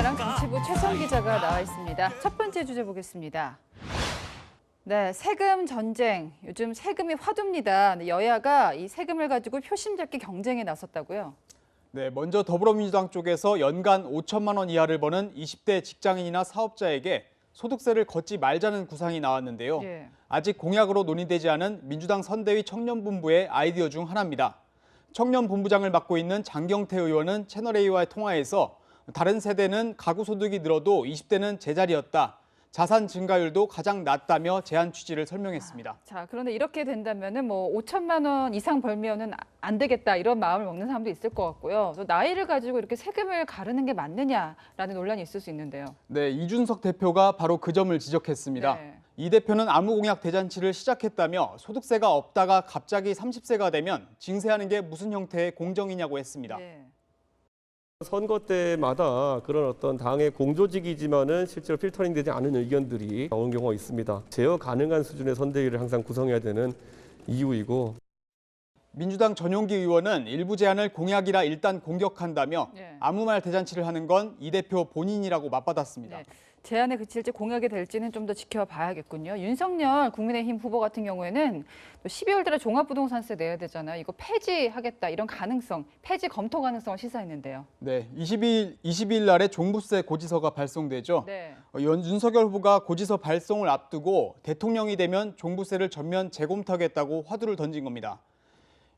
어랑녀랑 정치부 최선 기자가 나와 있습니다. 첫 번째 주제 보겠습니다. 네, 세금 전쟁. 요즘 세금이 화두입니다. 여야가 이 세금을 가지고 표심 잡기 경쟁에 나섰다고요? 네, 먼저 더불어민주당 쪽에서 연간 5천만 원 이하를 버는 20대 직장인이나 사업자에게 소득세를 걷지 말자는 구상이 나왔는데요. 예. 아직 공약으로 논의되지 않은 민주당 선대위 청년본부의 아이디어 중 하나입니다. 청년본부장을 맡고 있는 장경태 의원은 채널A와의 통화에서 다른 세대는 가구 소득이 늘어도 20대는 제자리였다. 자산 증가율도 가장 낮다며 제안 취지를 설명했습니다. 자, 그런데 이렇게 된다면은 5천만 원 이상 벌면은 안 되겠다 이런 마음을 먹는 사람도 있을 것 같고요. 또 나이를 가지고 이렇게 세금을 가르는 게 맞느냐라는 논란이 있을 수 있는데요. 네, 이준석 대표가 바로 그 점을 지적했습니다. 네. 이 대표는 아무 공약 대잔치를 시작했다며 소득세가 없다가 갑자기 30세가 되면 징세하는 게 무슨 형태의 공정이냐고 했습니다. 네. 선거 때마다 그런 어떤 당의 공조직이지만은 실제로 필터링되지 않은 의견들이 나오는 경우가 있습니다. 제어 가능한 수준의 선대위를 항상 구성해야 되는 이유이고. 민주당 전용기 의원은 일부 제안을 공약이라 일단 공격한다며 네. 아무 아무 말 대잔치를 하는 건 이 대표 본인이라고 맞받았습니다. 네. 제안에 그칠지 공약이 될지는 좀 더 지켜봐야겠군요. 윤석열 국민의힘 후보 같은 경우에는 또 12월 달에 종합부동산세 내야 되잖아요. 이거 폐지하겠다 이런 가능성, 폐지 검토 가능성을 시사했는데요. 네, 22일 날에 종부세 고지서가 발송되죠. 네. 윤석열 후보가 고지서 발송을 앞두고 대통령이 되면 종부세를 전면 재검토하겠다고 화두를 던진 겁니다.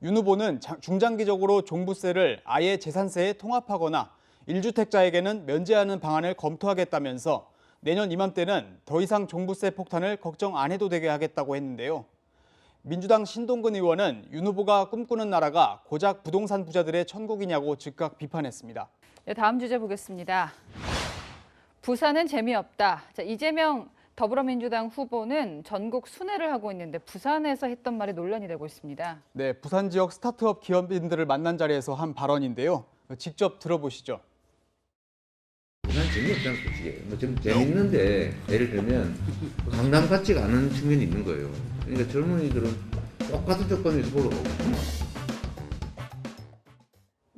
윤 후보는 중장기적으로 종부세를 아예 재산세에 통합하거나 1주택자에게는 면제하는 방안을 검토하겠다면서 내년 이맘때는 더 이상 종부세 폭탄을 걱정 안 해도 되게 하겠다고 했는데요. 민주당 신동근 의원은 윤 후보가 꿈꾸는 나라가 고작 부동산 부자들의 천국이냐고 즉각 비판했습니다. 네, 다음 주제 보겠습니다. 부산은 재미없다. 자, 이재명 더불어민주당 후보는 전국 순회를 하고 있는데 부산에서 했던 말이 논란이 되고 있습니다. 네, 부산 지역 스타트업 기업인들을 만난 자리에서 한 발언인데요. 직접 들어보시죠. 부산 재미없잖아, 솔직히. 좀 재밌는데 예를 들면 강남 같지가 않은 측면이 있는 거예요. 그러니까 젊은이들은 똑같은 조건에서 보러 가고.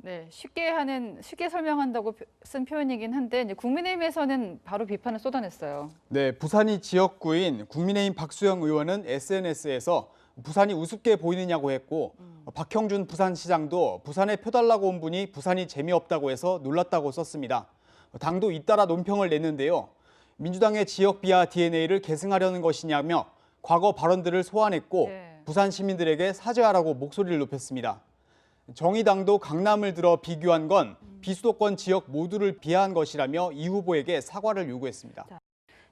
네, 쉽게 설명한다고 쓴 표현이긴 한데 이제 국민의힘에서는 바로 비판을 쏟아냈어요. 네, 부산이 지역구인 국민의힘 박수영 의원은 SNS에서 부산이 우습게 보이느냐고 했고 박형준 부산시장도 부산에 표 달라고 온 분이 부산이 재미없다고 해서 놀랐다고 썼습니다. 당도 잇따라 논평을 냈는데요. 민주당의 지역 비하 DNA를 계승하려는 것이냐며 과거 발언들을 소환했고 네. 부산 시민들에게 사죄하라고 목소리를 높였습니다. 정의당도 강남을 들어 비교한 건 비수도권 지역 모두를 비하한 것이라며 이 후보에게 사과를 요구했습니다.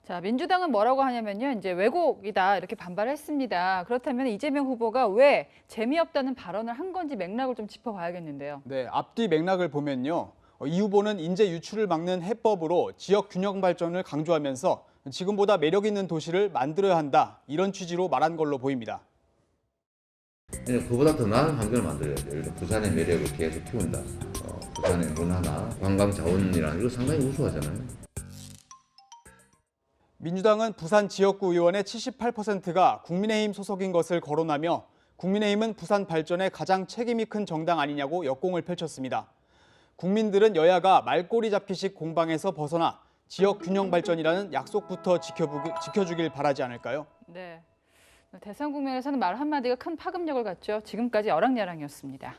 자, 민주당은 뭐라고 하냐면요. 이제 왜곡이다 이렇게 반발했습니다. 그렇다면 이재명 후보가 왜 재미없다는 발언을 한 건지 맥락을 좀 짚어봐야겠는데요. 네, 앞뒤 맥락을 보면요. 이 후보는 인재 유출을 막는 해법으로 지역 균형 발전을 강조하면서 지금보다 매력 있는 도시를 만들어야 한다. 이런 취지로 말한 걸로 보입니다. 그보다 더 나은 환경을 만들어야 돼요. 예를 들어 부산의 매력을 계속 키운다. 부산의 문화나 관광 자원이라는 이거 상당히 우수하잖아요. 민주당은 부산 지역구 의원의 78%가 국민의힘 소속인 것을 거론하며 국민의힘은 부산 발전에 가장 책임이 큰 정당 아니냐고 역공을 펼쳤습니다. 국민들은 여야가 말꼬리 잡히식 공방에서 벗어나 지역 균형 발전이라는 약속부터 지켜주길 바라지 않을까요? 네. 대선 국면에서는 말 한마디가 큰 파급력을 갖죠. 지금까지 어랑야랑이었습니다.